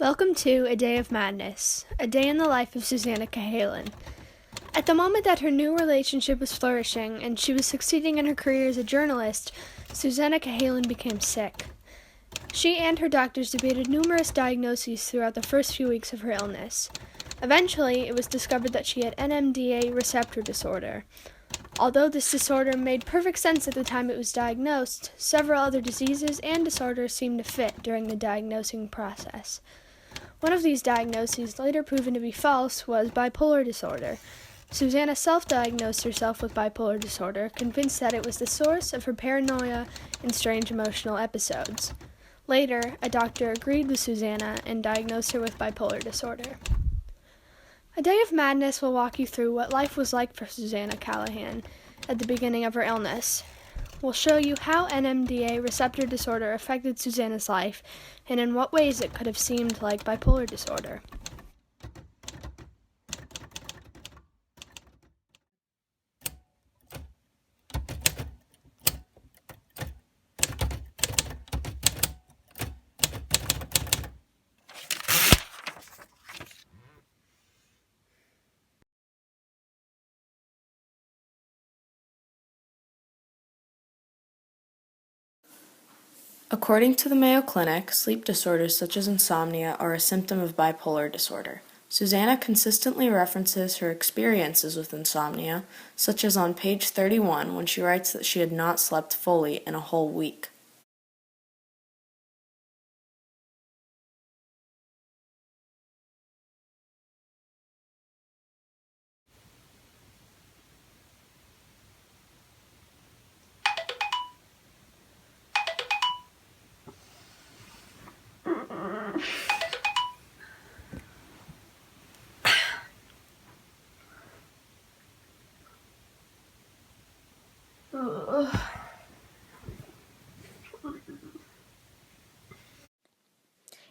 Welcome to A Day of Madness, a day in the life of Susanna Cahalan. At the moment that her new relationship was flourishing and she was succeeding in her career as a journalist, Susanna Cahalan became sick. She and her doctors debated numerous diagnoses throughout the first few weeks of her illness. Eventually, it was discovered that she had NMDA receptor disorder. Although this disorder made perfect sense at the time it was diagnosed, several other diseases and disorders seemed to fit during the diagnosing process. One of these diagnoses, later proven to be false, was bipolar disorder. Susanna self-diagnosed herself with bipolar disorder, convinced that it was the source of her paranoia and strange emotional episodes. Later, a doctor agreed with Susanna and diagnosed her with bipolar disorder. A Day of Madness will walk you through what life was like for Susanna Cahalan at the beginning of her illness. We'll show you how NMDA receptor disorder affected Susanna's life and in what ways it could have seemed like bipolar disorder. According to the Mayo Clinic, sleep disorders such as insomnia are a symptom of bipolar disorder. Susanna consistently references her experiences with insomnia, such as on page 31 when she writes that she had not slept fully in a whole week.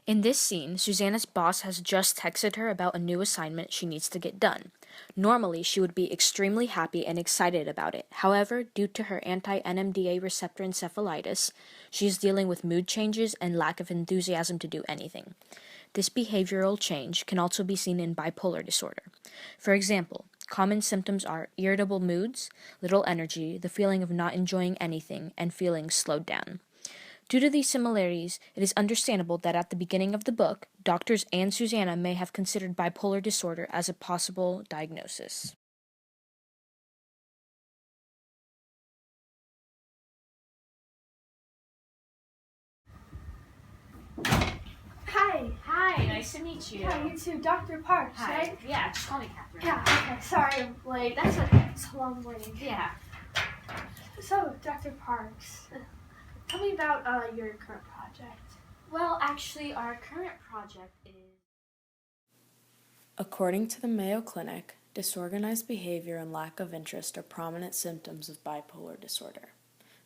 In this scene, Susanna's boss has just texted her about a new assignment she needs to get done. Normally, she would be extremely happy and excited about it. However, due to her anti-NMDA receptor encephalitis, she is dealing with mood changes and lack of enthusiasm to do anything. This behavioral change can also be seen in bipolar disorder. For example, common symptoms are irritable moods, little energy, the feeling of not enjoying anything, and feeling slowed down. Due to these similarities, it is understandable that at the beginning of the book, doctors and Susanna may have considered bipolar disorder as a possible diagnosis. Hi. Hi, nice to meet you. Hi, you too. Dr. Parks, right? Yeah, just call me Catherine. Yeah, okay. Sorry I'm late. That's okay. It's a long waiting. Yeah. So, Dr. Parks, tell me about your current project. Well, actually, our current project is... According to the Mayo Clinic, disorganized behavior and lack of interest are prominent symptoms of bipolar disorder.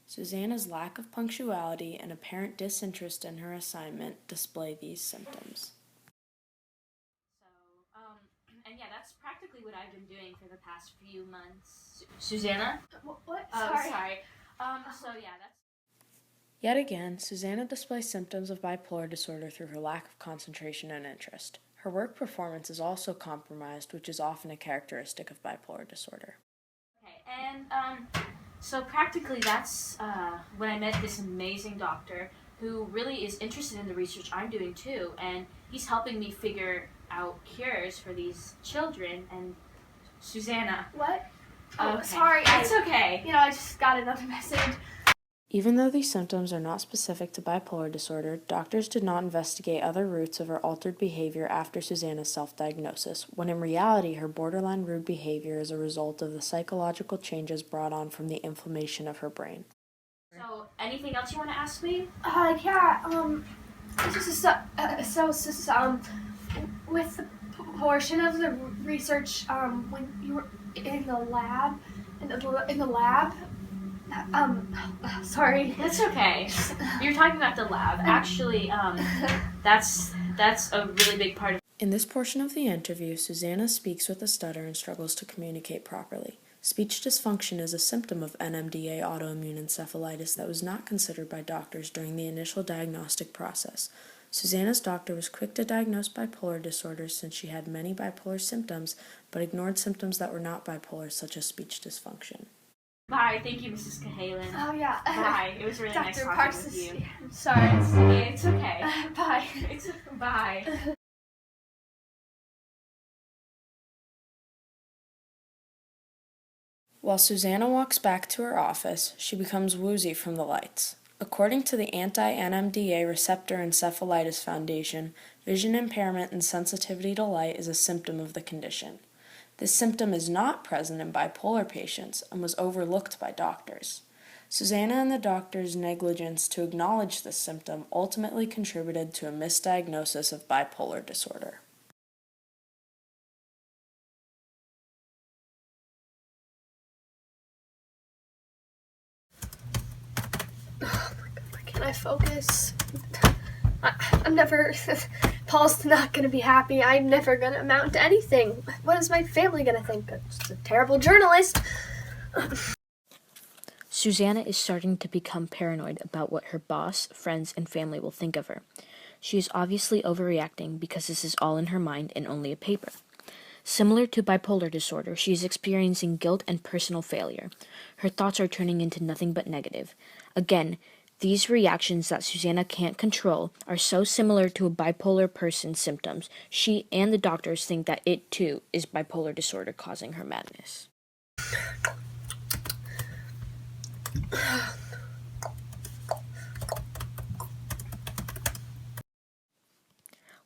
Susanna's lack of punctuality and apparent disinterest in her assignment display these symptoms. And yeah, that's practically what I've been doing for the past few months. Susanna? What? Sorry. That's... Yet again, Susanna displays symptoms of bipolar disorder through her lack of concentration and interest. Her work performance is also compromised, which is often a characteristic of bipolar disorder. Okay, and so practically that's when I met this amazing doctor who really is interested in the research I'm doing too, and he's helping me figure out cures for these children. And Susanna... What? Oh, Okay. sorry. It's okay. I just got another message. Even though these symptoms are not specific to bipolar disorder, doctors did not investigate other roots of her altered behavior after Susanna's self-diagnosis, when in reality her borderline rude behavior is a result of the psychological changes brought on from the inflammation of her brain. So, anything else you want to ask me? With the portion of the research, when you were in the lab, sorry. That's okay. You're talking about the lab. Actually, that's a really big part of... In this portion of the interview, Susanna speaks with a stutter and struggles to communicate properly. Speech dysfunction is a symptom of NMDA autoimmune encephalitis that was not considered by doctors during the initial diagnostic process. Susanna's doctor was quick to diagnose bipolar disorder since she had many bipolar symptoms, but ignored symptoms that were not bipolar, such as speech dysfunction. Bye. Thank you, Mrs. Cahalan. Oh, yeah. Bye. It was really nice Dr. talking Parks with you. I'm sorry. It's okay. Bye. It's bye. While Susanna walks back to her office, she becomes woozy from the lights. According to the Anti-NMDA Receptor Encephalitis Foundation, vision impairment and sensitivity to light is a symptom of the condition. This symptom is not present in bipolar patients and was overlooked by doctors. Susanna and the doctor's negligence to acknowledge this symptom ultimately contributed to a misdiagnosis of bipolar disorder. Why can't I focus? I'm never. Paul's not gonna be happy. I'm never gonna amount to anything. What is my family gonna think? I'm just a terrible journalist. Susanna is starting to become paranoid about what her boss, friends, and family will think of her. She is obviously overreacting because this is all in her mind and only a paper. Similar to bipolar disorder, she is experiencing guilt and personal failure. Her thoughts are turning into nothing but negative. Again, these reactions that Susanna can't control are so similar to a bipolar person's symptoms, she and the doctors think that it too is bipolar disorder causing her madness.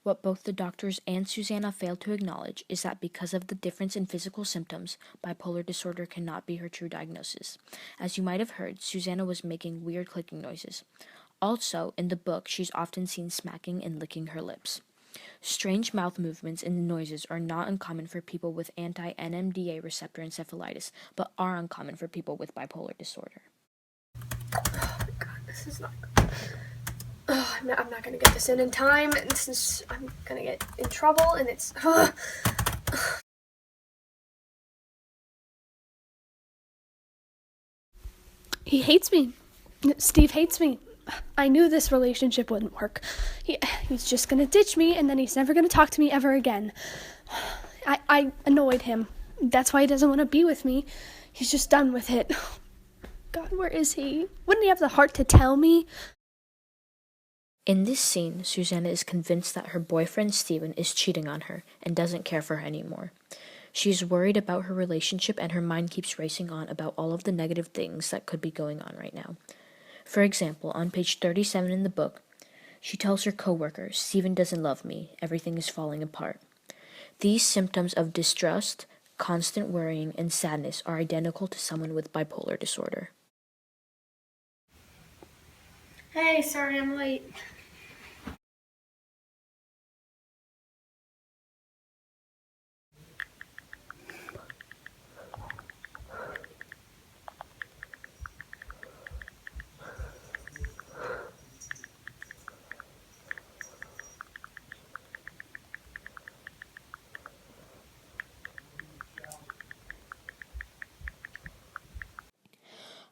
What both the doctors and Susanna fail to acknowledge is that because of the difference in physical symptoms, bipolar disorder cannot be her true diagnosis. As you might have heard, Susanna was making weird clicking noises. Also, in the book, she's often seen smacking and licking her lips. Strange mouth movements and noises are not uncommon for people with anti-NMDA receptor encephalitis, but are uncommon for people with bipolar disorder. Oh my god, this is not good. Oh, I'm not gonna get this in time. I'm gonna get in trouble, and it's. He hates me. Steve hates me. I knew this relationship wouldn't work. He's just gonna ditch me, and then he's never gonna talk to me ever again. I annoyed him. That's why he doesn't want to be with me. He's just done with it. God, where is he? Wouldn't he have the heart to tell me? In this scene, Susanna is convinced that her boyfriend Steven is cheating on her and doesn't care for her anymore. She is worried about her relationship and her mind keeps racing on about all of the negative things that could be going on right now. For example, on page 37 in the book, she tells her coworker, "Steven doesn't love me. Everything is falling apart." These symptoms of distrust, constant worrying, and sadness are identical to someone with bipolar disorder. Hey, sorry I'm late.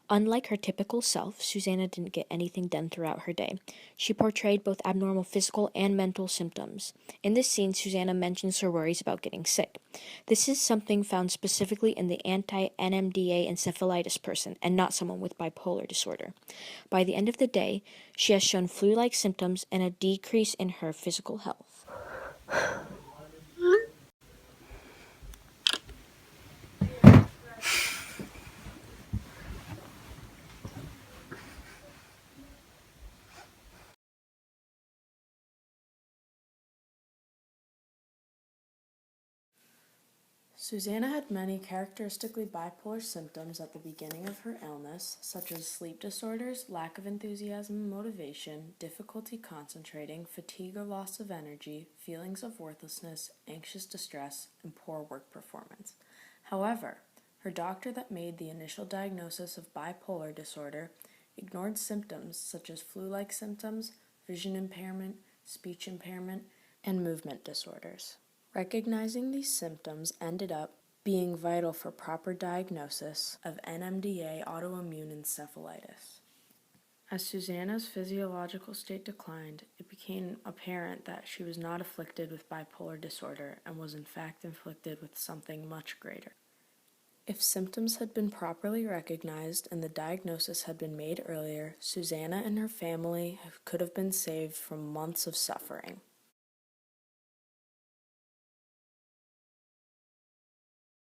Unlike her typical self, Susanna didn't get anything done throughout her day. She portrayed both abnormal physical and mental symptoms. In this scene, Susanna mentions her worries about getting sick. This is something found specifically in the anti-NMDA encephalitis person and not someone with bipolar disorder. By the end of the day, she has shown flu-like symptoms and a decrease in her physical health. Susanna had many characteristically bipolar symptoms at the beginning of her illness, such as sleep disorders, lack of enthusiasm and motivation, difficulty concentrating, fatigue or loss of energy, feelings of worthlessness, anxious distress, and poor work performance. However, her doctor that made the initial diagnosis of bipolar disorder ignored symptoms such as flu-like symptoms, vision impairment, speech impairment, and movement disorders. Recognizing these symptoms ended up being vital for proper diagnosis of NMDA autoimmune encephalitis. As Susanna's physiological state declined, it became apparent that she was not afflicted with bipolar disorder and was in fact inflicted with something much greater. If symptoms had been properly recognized and the diagnosis had been made earlier, Susanna and her family could have been saved from months of suffering.